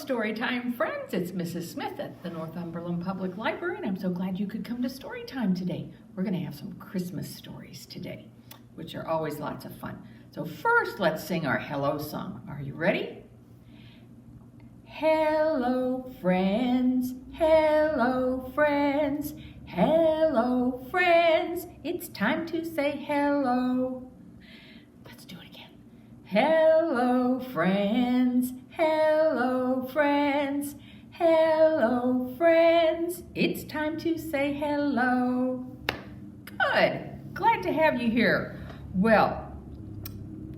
Storytime friends, it's Mrs. Smith at the Northumberland Public Library, and I'm so glad you could come to Storytime today. We're going to have some Christmas stories today, which are always lots of fun. So first, let's sing our hello song. Are you ready? Hello, friends. Hello, friends. Hello, friends. It's time to say hello. Let's do it again. Hello, friends. Hello, friends. Hello, friends. It's time to say hello. Good. Glad to have you here. Well,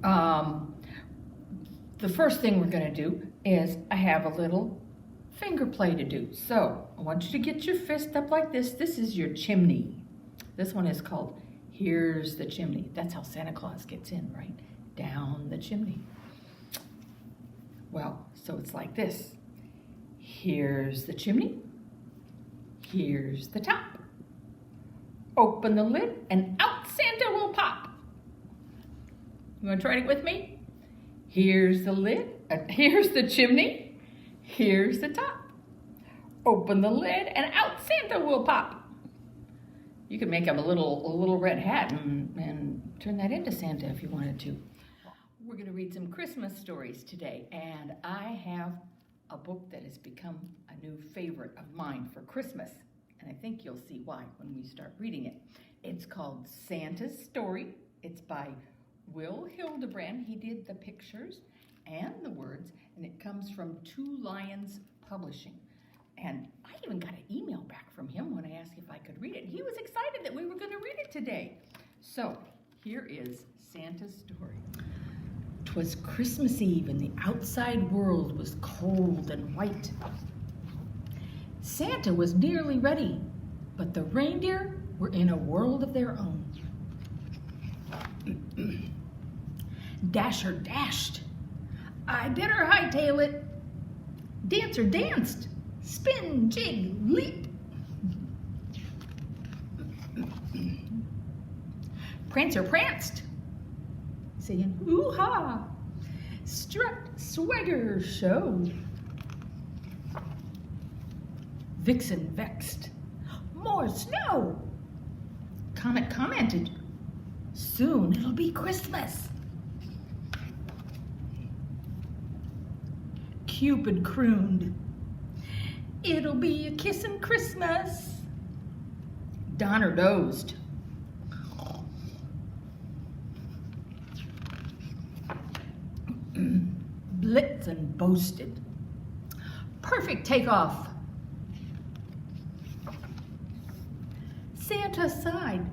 the first thing we're going to do is I have a little finger play to do. So I want you to get your fist up like this. This is your chimney. This one is called Here's the Chimney. That's how Santa Claus gets in, right? Down the chimney. Well, so it's like this. Here's the chimney. Here's the top. Open the lid and out Santa will pop. You want to try it with me? Here's the lid. Here's the chimney. Here's the top. Open the lid and out Santa will pop. You could make up a little red hat and turn that into Santa if you wanted to. We're going to read some Christmas stories today, and I have a book that has become a new favorite of mine for Christmas, and I think you'll see why when we start reading it. It's called Santa's Story. It's by Will Hildebrand. He did the pictures and the words, and it comes from Two Lions Publishing. And I even got an email back from him when I asked if I could read it. He was excited that we were going to read it today. So here is Santa's Story. 'Twas Christmas Eve and the outside world was cold and white. Santa was nearly ready, but the reindeer were in a world of their own. Dasher dashed. I better hightail it. Dancer danced. Spin, jig, leap. Prancer pranced, saying hoo-ha. Strut, swagger, show. Vixen vexed. More snow. Comet commented, soon it'll be Christmas. Cupid crooned, it'll be a kissin' Christmas. Donner dozed. Blitzen boasted, perfect takeoff. Santa sighed,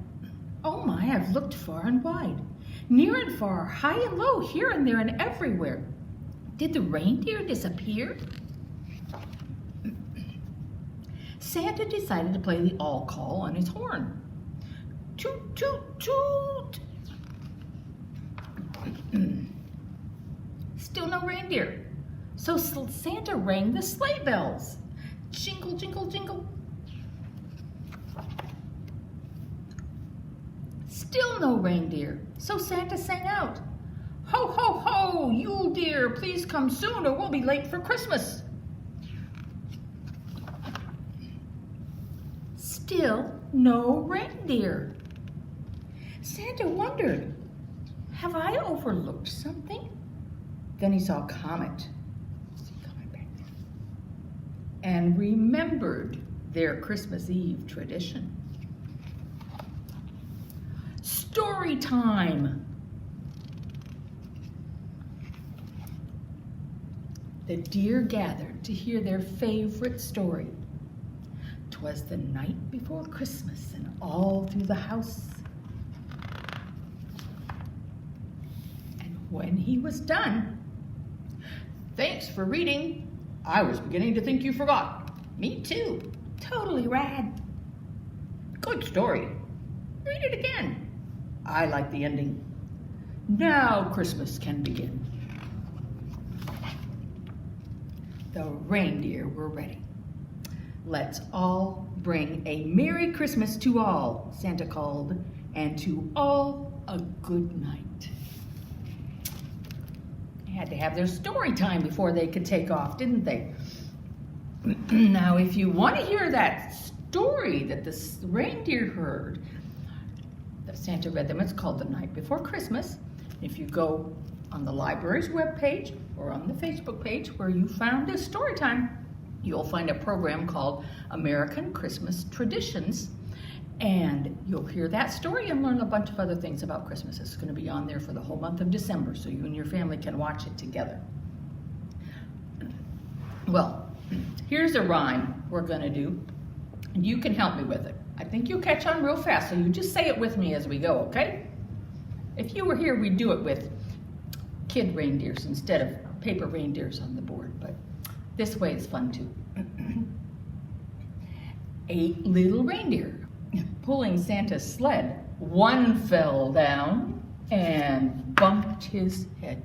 oh my, I've looked far and wide, near and far, high and low, here and there and everywhere. Did the reindeer disappear? Santa decided to play the all call on his horn. Toot, toot, toot. Still no reindeer. So Santa rang the sleigh bells. Jingle, jingle, jingle. Still no reindeer. So Santa sang out, ho, ho, ho, Yule dear, please come soon or we'll be late for Christmas. Still no reindeer. Santa wondered, have I overlooked something? Then he saw a comet. And remembered their Christmas Eve tradition. Story time. The deer gathered to hear their favorite story. 'Twas the night before Christmas and all through the house. And when he was done, thanks for reading. I was beginning to think you forgot. Me too. Totally rad. Good story. Read it again. I like the ending. Now Christmas can begin. The reindeer were ready. Let's all bring a Merry Christmas to all, Santa called, and to all a good night. They had to have their story time before they could take off, didn't they? Now, if you want to hear that story that the reindeer heard, that Santa read them, it's called The Night Before Christmas. If you go on the library's webpage or on the Facebook page where you found this story time, you'll find a program called American Christmas Traditions, and you'll hear that story and learn a bunch of other things about Christmas. It's going to be on there for the whole month of December, so you and your family can watch it together. Well, here's a rhyme we're going to do, and you can help me with it. I think you'll catch on real fast, so you just say it with me as we go, okay? If you were here, we'd do it with kid reindeers instead of paper reindeers on the board, but this way it's fun too. 8 little reindeer pulling Santa's sled. One fell down and bumped his head.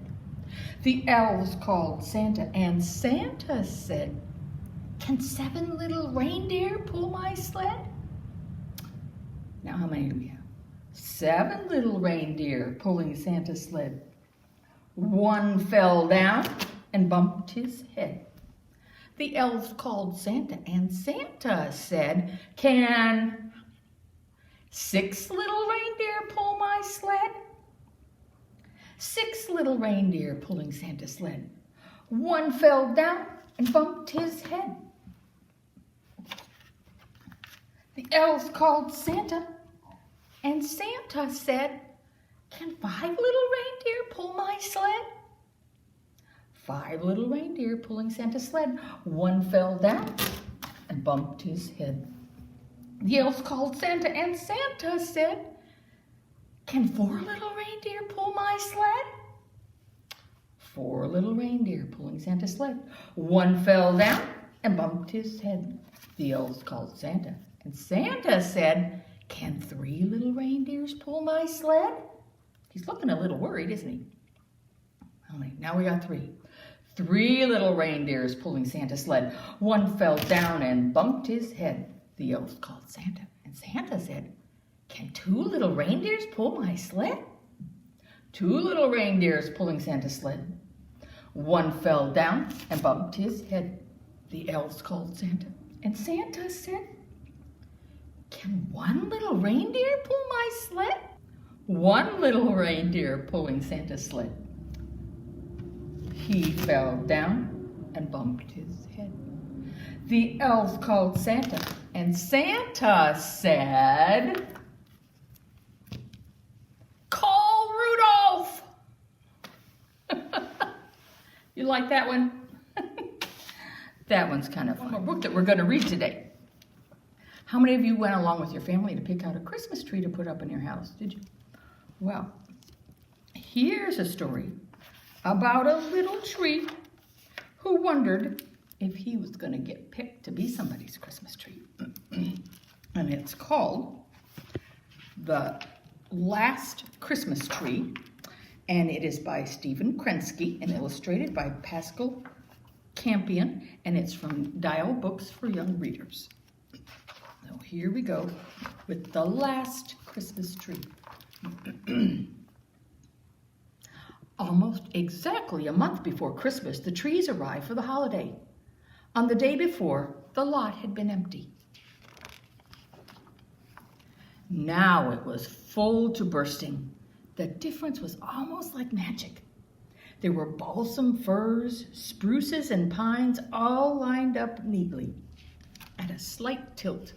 The elves called Santa, and Santa said, "Can 7 little reindeer pull my sled?" Now, how many do we have? 7 little reindeer pulling Santa's sled. One fell down and bumped his head. The elves called Santa, and Santa said, "Can 6 little reindeer pull my sled?" 6 little reindeer pulling Santa's sled. One fell down and bumped his head. The elves called Santa, and Santa said, "Can 5 little reindeer pull my sled?" 5 little reindeer pulling Santa's sled. One fell down and bumped his head. The elves called Santa, and Santa said, "Can 4 little reindeer pull my sled?" 4 little reindeer pulling Santa's sled. One fell down and bumped his head. The elves called Santa, and Santa said, "Can 3 little reindeers pull my sled?" He's looking a little worried, isn't he? How many? Now we got 3. 3 little reindeers pulling Santa's sled. One fell down and bumped his head. The elves called Santa, and Santa said, "Can 2 little reindeers pull my sled?" 2 little reindeers pulling Santa's sled. One fell down and bumped his head. The elves called Santa, and Santa said, "Can 1 little reindeer pull my sled?" 1 little reindeer pulling Santa's sled. He fell down and bumped his head. The elves called Santa, and Santa said, "Call Rudolph!" You like that one? That one's kind of fun. A book that we're going to read today. How many of you went along with your family to pick out a Christmas tree to put up in your house? Did you? Well, here's a story about a little tree who wondered if he was going to get picked to be somebody's Christmas tree. And it's called The Last Christmas Tree, and it is by Stephen Krensky and illustrated by Pascal Campion, and it's from Dial Books for Young Readers. So here we go with The Last Christmas Tree. Almost exactly a month before Christmas, the trees arrived for the holiday. On the day before, the lot had been empty. Now it was full to bursting. The difference was almost like magic. There were balsam firs, spruces, and pines all lined up neatly at a slight tilt.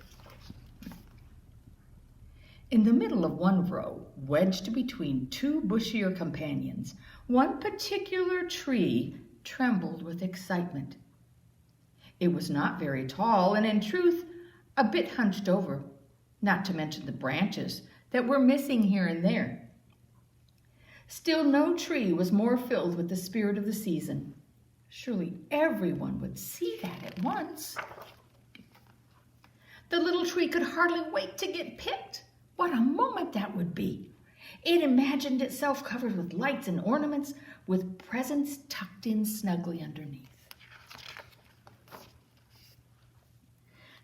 In the middle of one row, wedged between 2 bushier companions, one particular tree trembled with excitement. It was not very tall, and in truth, a bit hunched over, not to mention the branches that were missing here and there. Still, no tree was more filled with the spirit of the season. Surely everyone would see that at once. The little tree could hardly wait to get picked. What a moment that would be! It imagined itself covered with lights and ornaments, with presents tucked in snugly underneath.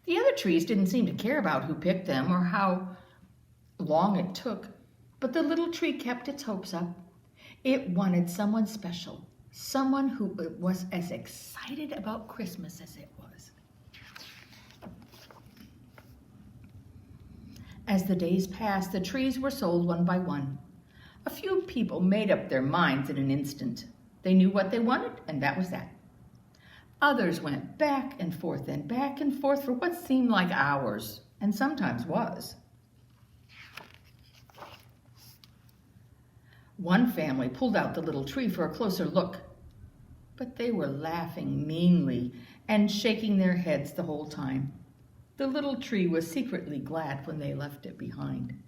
The other trees didn't seem to care about who picked them or how long it took, but the little tree kept its hopes up. It wanted someone special, someone who was as excited about Christmas as it was. As the days passed, the trees were sold one by one. A few people made up their minds in an instant. They knew what they wanted, and that was that. Others went back and forth for what seemed like hours, and sometimes was. One family pulled out the little tree for a closer look, but they were laughing meanly and shaking their heads the whole time. The little tree was secretly glad when they left it behind.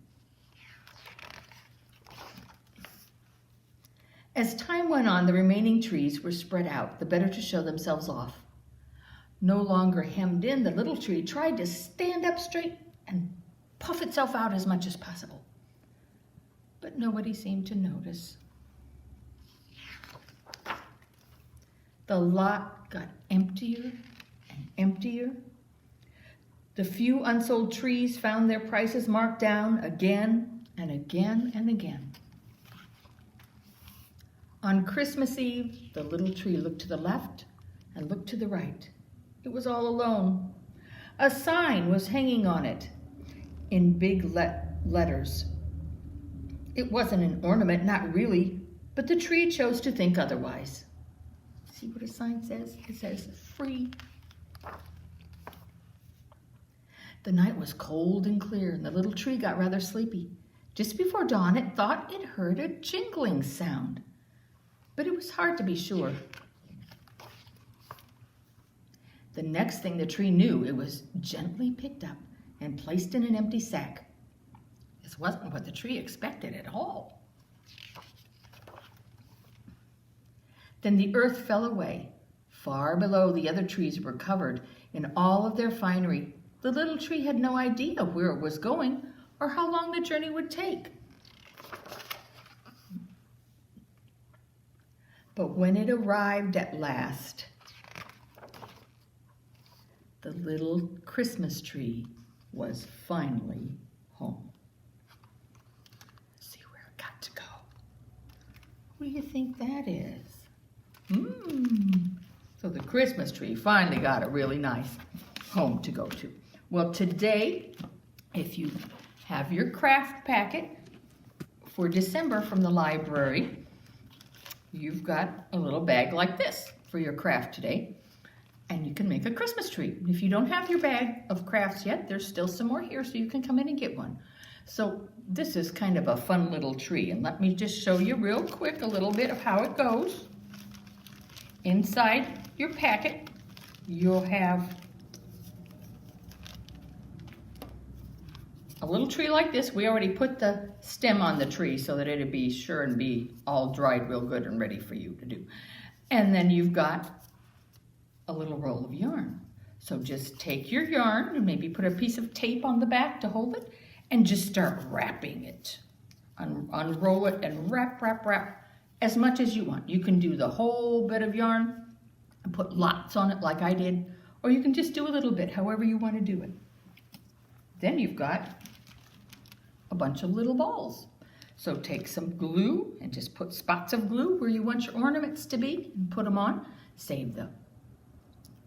As time went on, the remaining trees were spread out, the better to show themselves off. No longer hemmed in, the little tree tried to stand up straight and puff itself out as much as possible. But nobody seemed to notice. The lot got emptier and emptier. The few unsold trees found their prices marked down again and again and again. On Christmas Eve, the little tree looked to the left and looked to the right. It was all alone. A sign was hanging on it in big letters. It wasn't an ornament, not really, but the tree chose to think otherwise. See what a sign says? It says, free. The night was cold and clear, and the little tree got rather sleepy. Just before dawn, it thought it heard a jingling sound, but it was hard to be sure. The next thing the tree knew, it was gently picked up and placed in an empty sack. This wasn't what the tree expected at all. Then the earth fell away. Far below, the other trees were covered in all of their finery. The little tree had no idea where it was going or how long the journey would take. But when it arrived at last, the little Christmas tree was finally home. See where it got to go. What do you think that is? So the Christmas tree finally got a really nice home to go to. Well, today, if you have your craft packet for December from the library, you've got a little bag like this for your craft today, and you can make a Christmas tree. If you don't have your bag of crafts yet, there's still some more here, so you can come in and get one. So this is kind of a fun little tree, and let me just show you real quick a little bit of how it goes. Inside your packet, you'll have a little tree like this. We already put the stem on the tree so that it'd be sure and be all dried real good and ready for you to do. And then you've got a little roll of yarn. So just take your yarn and maybe put a piece of tape on the back to hold it and just start wrapping it. Unroll it and wrap as much as you want. You can do the whole bit of yarn and put lots on it like I did, or you can just do a little bit, however you want to do it. Then you've got a bunch of little balls. So take some glue and just put spots of glue where you want your ornaments to be and put them on. Save the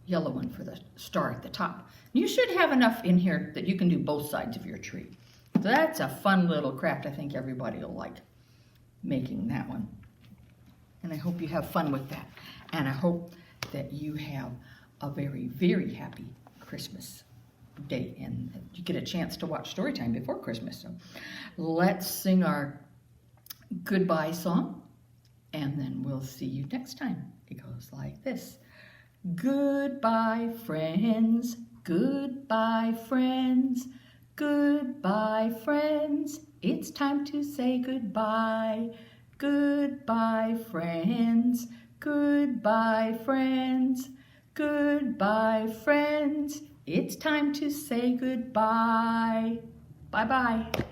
yellow one for the star at the top. You should have enough in here that you can do both sides of your tree. So that's a fun little craft. I think everybody will like making that one. And I hope you have fun with that. And I hope that you have a very, very happy Christmas day and you get a chance to watch Storytime before Christmas. So let's sing our goodbye song and then we'll see you next time. It goes like this. Goodbye, friends. Goodbye, friends. Goodbye, friends. It's time to say goodbye. Goodbye, friends. Goodbye, friends. Goodbye, friends. It's time to say goodbye. Bye-bye.